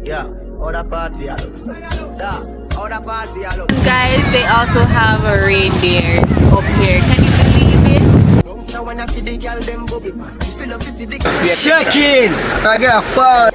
Yeah, other party I look. Da, other party I look. Guys, they also have a reindeer up here. Can you believe it? Check in! I got a fall.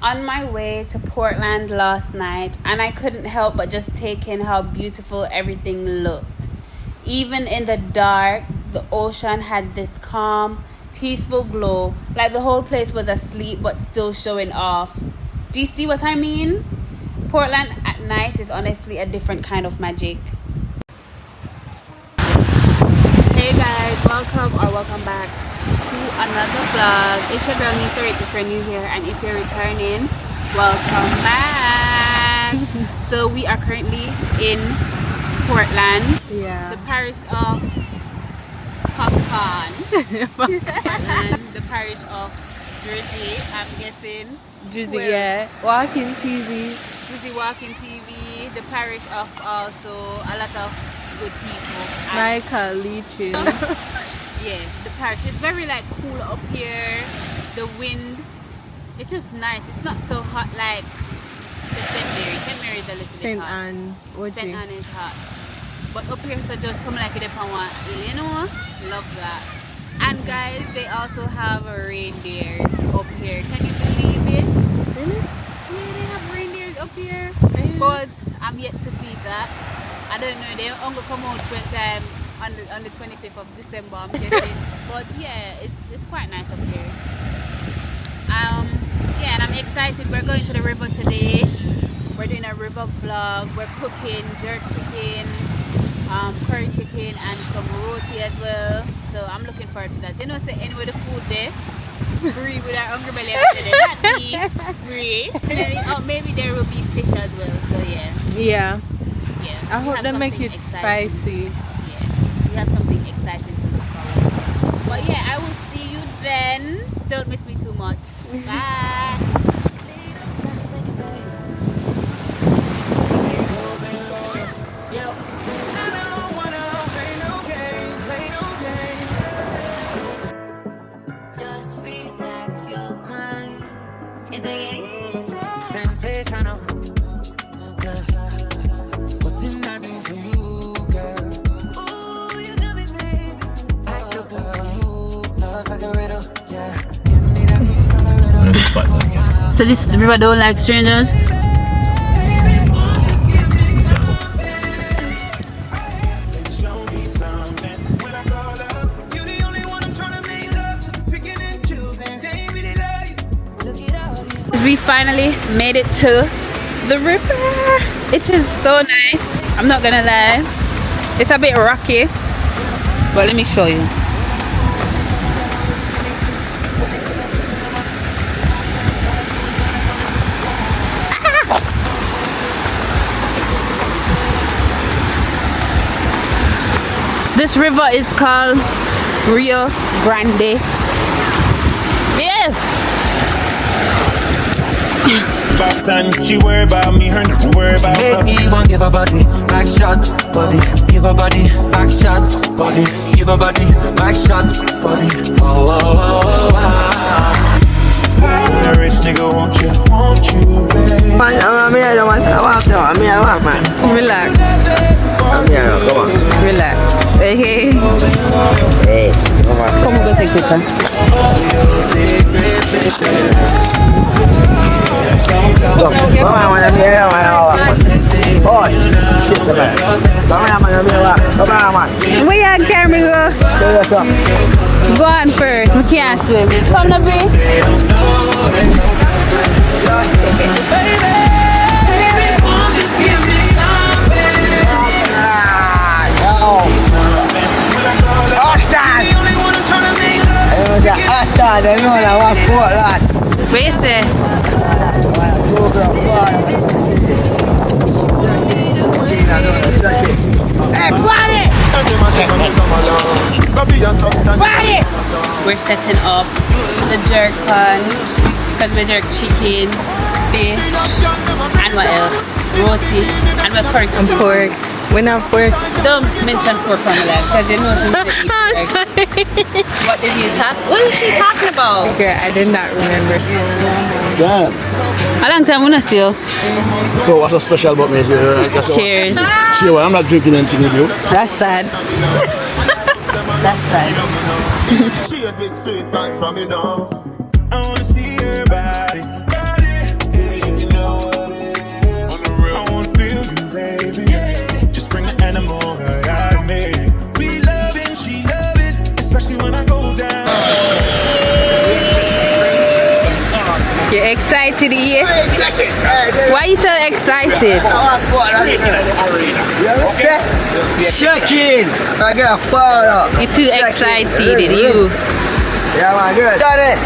On my way to Portland last night, and I couldn't help but just take in how beautiful everything looked. Even in the dark, the ocean had this calm, peaceful glow, like the whole place was asleep but still showing off. Do you see what I mean? Portland at night is honestly a different kind of magic. Hey guys, welcome back to another vlog. It's your girl Nita if you're new here, and if you're returning, welcome back. So we are currently in Portland, the parish of Popcorn, and the parish of Drizzy, I'm guessing. Drizzy, yeah. Walking TV. Drizzy Walking TV, the parish of also a lot of good people. Michael Leachin. Yeah, the parish. It's very like cool up here. The wind, it's just nice. It's not so hot like the St. Mary. St. Mary is a little bit hot. St. Anne is hot. But up here, so just come like it upon one, you know? Love that. And guys, they also have a reindeer up here. Can you believe it? Really? Yeah, they have reindeers up here. But I'm yet to see that. I don't know, they only come out one time on the 25th of December, I'm guessing. But yeah, it's quite nice up here. Yeah, and I'm excited. We're going to the river today. We're doing a river vlog. We're cooking jerk chicken, curry chicken, and some roti as well. So I'm looking forward to that. They don't say anyway the food there. Free with our hungry belly after that. Not me, free. Maybe there will be fish as well. So yeah. Yeah. Yeah. I hope they make it spicy. Yeah. We have something exciting to look forward to. But yeah, I will see you then. Don't miss me too much. Bye. Sensational, girl. What did I do for you, girl? Ooh, you got me, baby. I took for you, love like a riddle, yeah. Give me that piece of a riddle. So this river don't like strangers? We finally made it to the river. It is so nice. I'm not gonna lie. It's a bit rocky, but let me show you. This river is called Rio Grande. Yes. Boston, she worry about me, her worry about her. Make me one give a body, back shots, body. Give a body, back shots, body. Give a body, back shots, body. Oh, oh, oh, oh, oh. When a rich nigga won't you, babe? Man, I'm here, man. Relax. I'm here, come on. Relax. Hey. Hey, come on. Come go take picture. Look, come on, man, I'm here, man. Oh, shit, man. Come on, man, I'm here, come on, man. Where you carry me go? Go on first. We can't swim. Come on, baby. Austin! I know that I want Portland. Where you say? Hey, buddy! Buddy! We're setting up the jerk pan because we jerk chicken, fish, and what else? Roti, and we're curry and pork. We not pork. Don't mention pork on the left because you know something. What did you talk? What is she talking about? Girl, I did not remember. Damn. How long time we not see you? So what's so special about me? Cheers. Sure, I'm not drinking anything with you. That's sad. That's sad. She a bit straight back from me now. I wanna see her body. You know what it is. I wanna feel you, baby. Just bring the animal right out of me. We love it, she love it, especially when I go down. You're excited here? Why are you so excited? Chicken! I got a father. You're too excited, you. Yeah, man, good. Got it.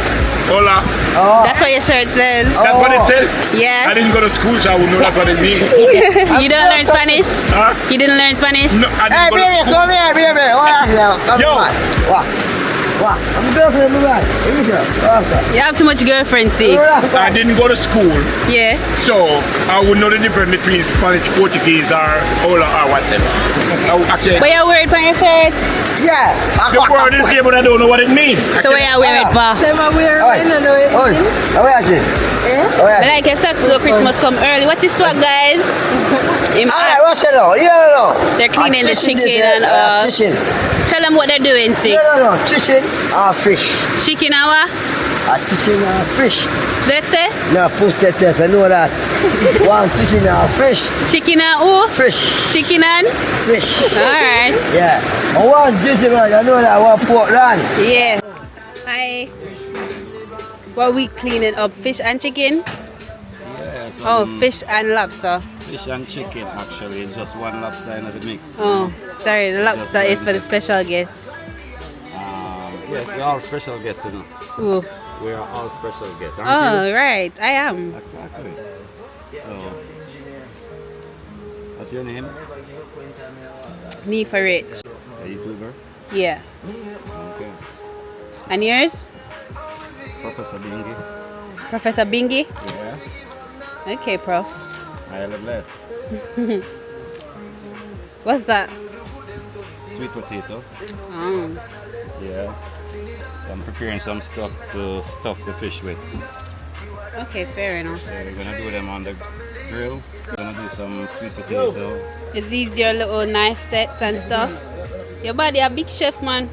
Hola. Oh. That's what your shirt says. That's what it says? Yeah. I didn't go to school, so I would know that's what it means. You don't learn Spanish? Huh? You didn't learn Spanish? No, I Hey, didn't go baby, to come here, baby. Yo. What? I'm a girlfriend, right? Easy. You have too much girlfriend, see? I didn't go to school, Yeah. so I would know the difference between Spanish, Portuguese, or Hola, or whatever. Okay. But you're wearing on your shirt? Yeah. The word is here, but I don't know what it means. So where you wear it for? But like I said, so Christmas come early. What is swag, guys? Alright, what's it on? You don't know. They're cleaning the chicken and chicken. tell them what they're doing, see? No. Chicken or fish. Chicken hour? Chicken or fish. Vexe? No, push that test. I know that. One chicken or fish. Chicken and who? Fish. Chicken and? Fish. Alright. Yeah. And one chicken, I know that. One pork land. Yeah. Hi. What are we cleaning up? Fish and chicken? Yes, Oh, fish and lobster. fish and chicken actually. It's just one lobster in the mix. Oh, sorry, the lobster is for the special guest. Yes, we're all special guests, you know. Ooh. We are all special guests, aren't Oh, right, I am. you? Exactly. So, what's your name? Knee for rich. A YouTuber? Yeah. Okay. And yours? Professor Bingy? Professor Bingy? Yeah. Okay, Prof. I love less. What's that? Sweet potato. Oh. Yeah. So I'm preparing some stuff to stuff the fish with. Okay, fair enough. So we're gonna do them on the grill. We're gonna do some sweet potato. Is these your little knife sets and stuff? Your body a big chef, man.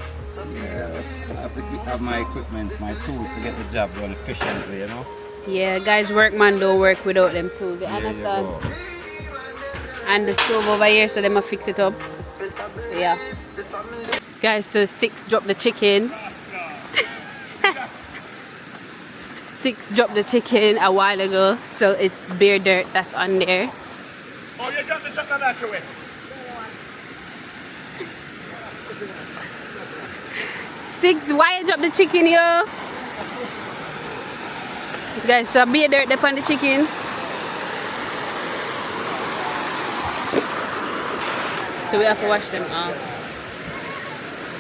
Yeah. I have to have my equipment, my tools to get the job done efficiently, you know? Yeah, guys, workman don't work without them tools. You There you understand? go. And the stove over here, so they must fix it up. So, yeah. Guys, so 6 dropped the chicken. 6 dropped the chicken a while ago, so it's bare dirt that's on there. Oh, you got the chocolate that way. 6, why you drop the chicken, yo? Guys, so bare dirt up on the chicken. So we have to wash them off.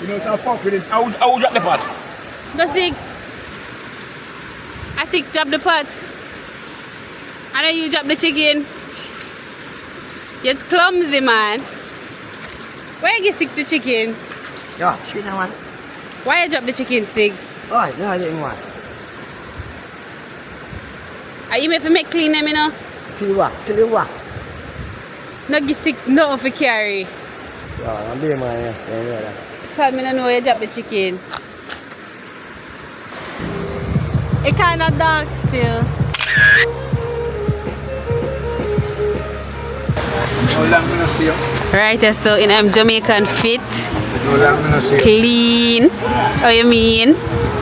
You know, it's fuck with it. I would drop the pot. The 6. I 6 drop the pot. And then you drop the chicken. You're clumsy, man. Why you get 6 the chicken? Yeah, sweet one. Why you drop the chicken 6? Oh, no, I didn't want. Are you make make clean them, you know? Till you what? No give 6 nothing for carry. Yeah, I'm being man, yeah. Tell me no know you drop the chicken. It kind of dark still. How long gonna see you? Right, so in Jamaican fit, How long gonna see you? clean. How you mean?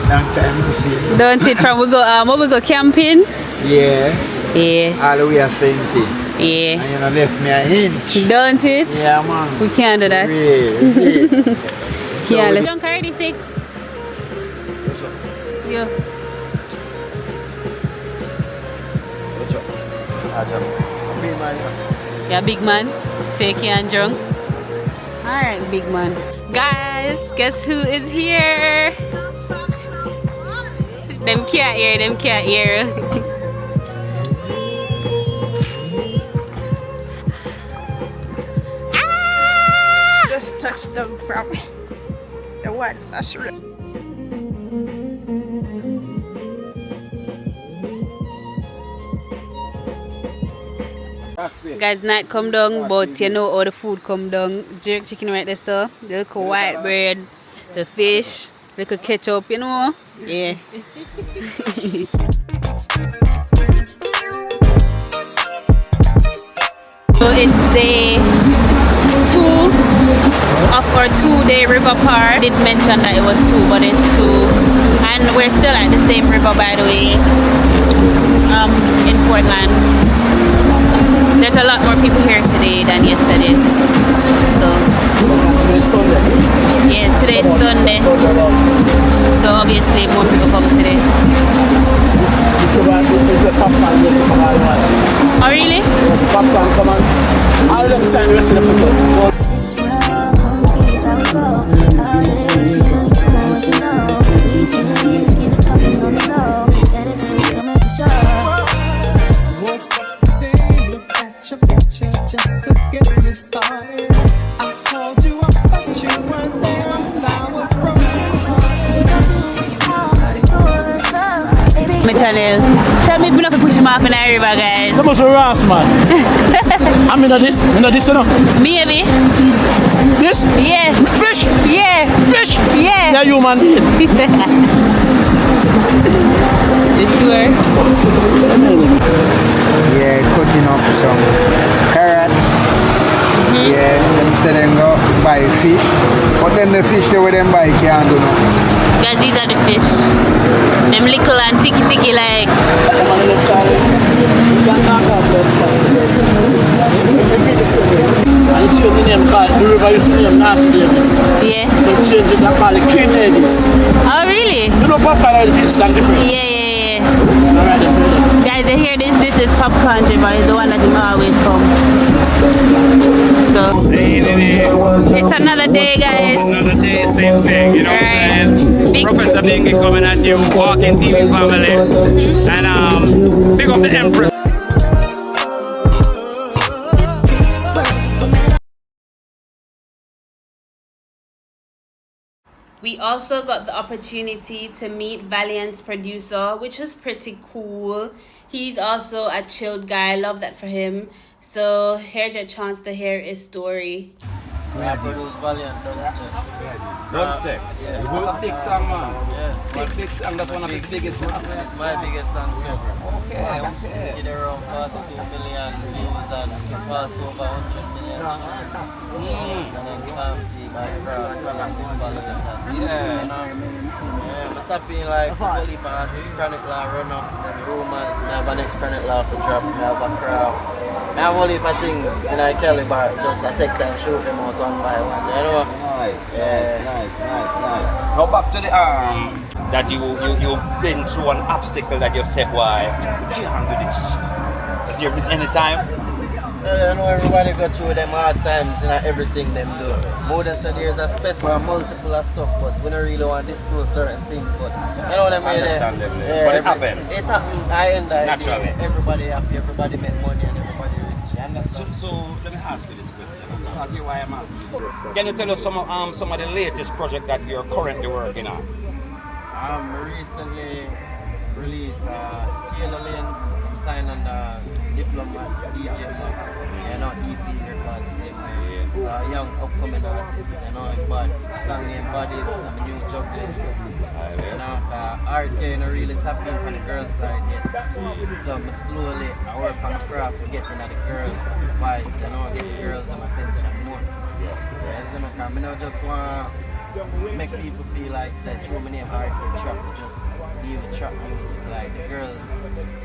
Long time to see you. Don't it from we go camping? Yeah, Yeah, all the way a same thing. yeah. And you know, left me an inch. Don't it? Yeah, man. We can't do that. Real, see? Yeah, let's drunk already 6. Yeah. Big man. Yeah, big man. Fake and drunk. Alright, big man. Guys, guess who is here? Them can't hear, them can't hear. Just touched them from the one sachet. Guys, night come down, but you know all the food come down. Jerk chicken right there, so the little white bread, the fish, little ketchup, you know. Yeah. So it's day 2 of our 2-day river park. Did mention that it was 2, but it's 2, and we're still at the same river, by the way, in Portland. There's a lot more people here today than yesterday. So Today's Sunday. yes, today's Sunday. So obviously more people come today. This is the popcorn, this is the popcorn. Oh really? The popcorn, come on. All of them sign the rest of the people. Your picture just to get me started. I called you up, but you weren't there, and I was broken. My channel. Tell me if you not push him off in the river, guys. So much Ross, man. I'm in this, you know. Maybe. This? Yeah. Fish! Yeah. Fish! Yeah. Yeah, you man. You sure? Yeah, cutting up some carrots. Yeah, them say them go buy fish. But then the fish they with them buy can't do nothing. Guys, these are the fish. Them little and ticky like. And you change the name called the river used to name Nasty Davis. Yeah. So you change it and call it Clean Ladies. Oh really? You know popcorn and it's like different. Yeah. Alright, that's it. Guys, I hear this is popcorn river, it's the one that you always come. So it's another day, guys. Another day, same thing, you know what I'm saying? Professor Bingy coming at you, walking TV family. And pick up the Empress. We also got the opportunity to meet Valiant's producer, which is pretty cool. He's also a chilled guy. I love that for him. So here's your chance to hear his story. I produce Valiant, Don't check. Yeah. It's a big song, man. Yes, Big song, that's one of his biggest songs. it's my biggest song ever. Okay. Did around 42 million views and passed over 100 million streams. And then Kamsi, my crowd, Yeah. You know, I'm tapping like fully for this Chronic Law run up, and rumors, I have an next Chronic Law for drop, I have a craft. I have only for things in a Kelly bar, just I take time shoot them out one by one, you know? Nice. Yeah. Now back to the that you've been through an obstacle that you've said, why you can't do this. Has there been any time? I know everybody go through them hard times in everything them do. More than said there's a space for multiple of stuff, but we don't really want to disclose certain things. But you know what I mean? Understandably. But it happens. It happens. I end Naturally. Everybody happy, everybody make money, and everybody rich. You understand? So let me ask you this question. I'll tell you why I'm asking you. Can you tell us some of the latest project that you're currently working on? Recently released Taylor Lane. I'm signed on the Diplomats DJ Mark. You know, EP records. Young upcoming artist, you know, but song named Bodies, I'm a new juggling. You know, RK not really tapping on the girls side yet. So I'm slowly I work on the craft to get into the girls vibes, you know, get the girls and attention more. Yes, you know, because I just want to make people feel like said through my name RK trap, just deal with trap music, like the girls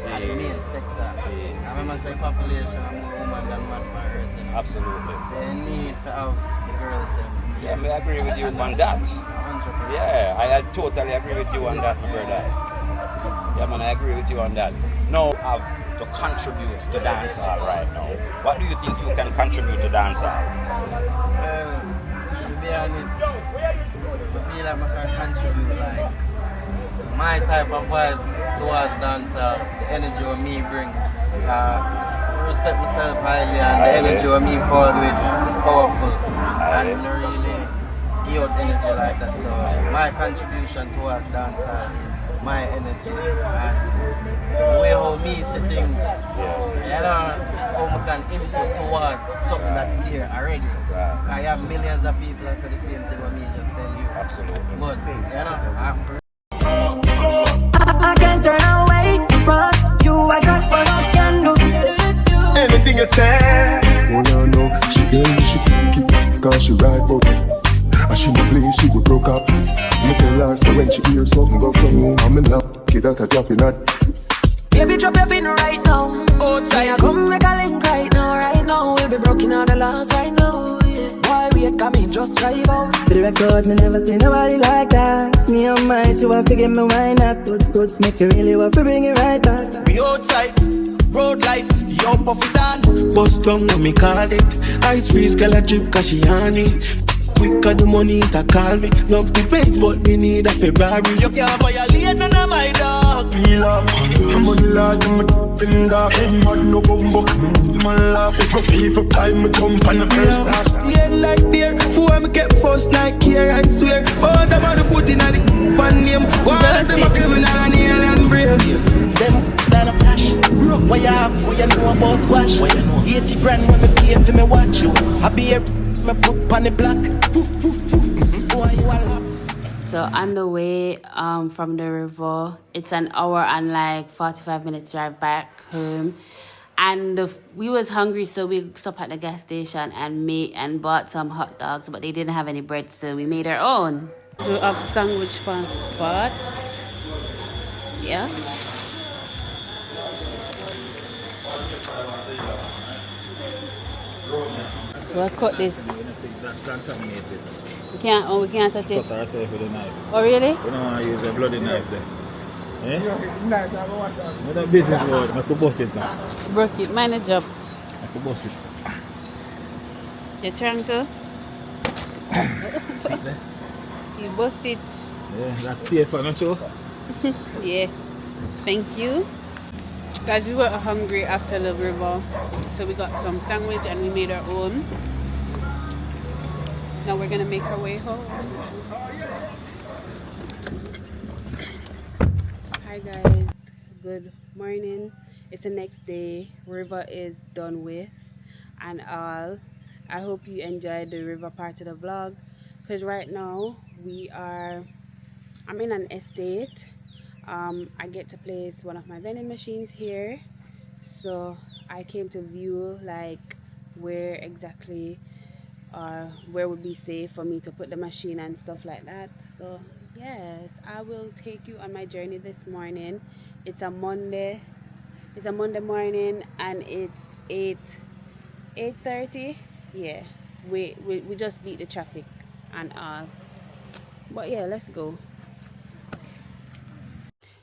are the main sector. I remember say population, I'm more woman than man for earth. You know? Absolutely. So you need to have the girls. Yeah, I agree with you on that. 100%. Yeah, I totally agree with you on that, my brother. Yeah, man, I agree with you on that. Now, I have to contribute to dancehall right now? What do you think you can contribute to dancehall? Well, to be honest, I feel like I can contribute like my type of vibe towards dancehall, the energy what me bring. I respect myself highly and the energy what me forward with is powerful and really give out energy like that. So my contribution towards dancehall is my energy and the way how me see things. You know, how I can input towards something that's there already. I have millions of people that say the same thing what me just tell you. Absolutely. But you know, I can't turn away from you. I got what I can do. Anything you say. Oh no, no, she tell me she freaky, cause she ride but and she no play, she go broke up. Me tell her, so when she hear something go so I'm in love, kid that a drop in her. Baby, drop your pin right now. Outside, come make a link right now, right now. We'll be broken all the laws right now. Yeah. Boy, wait, come in, just drive out. For the record, me never see nobody like that. Me on my she want to get me why not. Good, make it really want to bring it right back. We outside, road life, yo puff it on. Bust down when me call it. Ice freeze, girl a drip cause she on it. Quicker the money to call me. Love the Benz but me need a Ferrari. You can't violate none of my dog. Feel up, I'm on the lodge, I'm a finger. Head hard, no bumbo. My laugh, if I pay for time, I jump on the first class. Yeah, like beer, before me get first night here, I swear. But I'm gonna put in a the one name. One of them a criminal and alien brain. Them that a cash, broke what you have, what you know about squash. 80 grand when me pay for me watch you. I be a me put on the block. Why you a lapse? So on the way from the river, it's an hour and like 45 minutes drive back home. And we was hungry, so we stopped at the gas station and bought some hot dogs, but they didn't have any bread, so we made our own. We have sandwich pan spot. Yeah. We'll cut this. That's contaminated. We can't touch it. Cut ourselves with a knife. Oh really? We don't want to use a bloody knife there. Eh? What a business word. I could bust it now. Broke it. Mind the job. I could bust it. You trying to? See it there? You bust it. Yeah, that's safe, I'm not sure. Yeah. Thank you. Guys, we were hungry after the river, so we got some sandwich and we made our own. Now we're gonna make our way home. Hi guys, good morning. It's the next day. River is done with and all. I hope you enjoyed the river part of the vlog, because right now I'm in an estate. I get to place one of my vending machines here, so I came to view like where exactly where would be safe for me to put the machine and stuff like that. So yes, I will take you on my journey this morning. It's a Monday morning and it's 8:30. Yeah, we just beat the traffic and all, but yeah, let's go.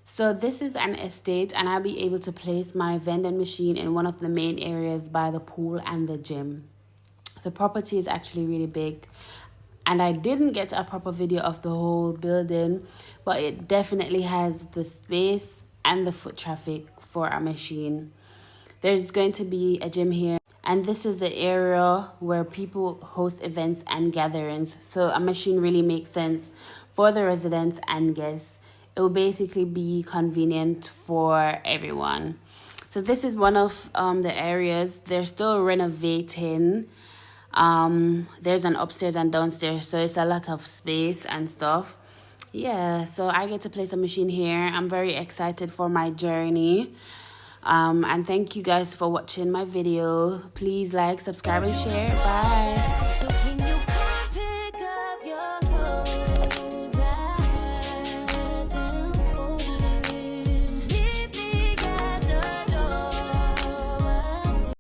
So this is an estate, and I'll be able to place my vending machine in one of the main areas by the pool and the gym. The property is actually really big, and I didn't get a proper video of the whole building, but it definitely has the space and the foot traffic for a machine. There's going to be a gym here, and this is the area where people host events and gatherings. So a machine really makes sense for the residents and guests. It will basically be convenient for everyone. So this is one of the areas. They're still renovating. There's an upstairs and downstairs, so it's a lot of space and stuff. Yeah, so I get to place a machine here. I'm very excited for my journey. And thank you guys for watching my video. Please like, subscribe, and share. Bye.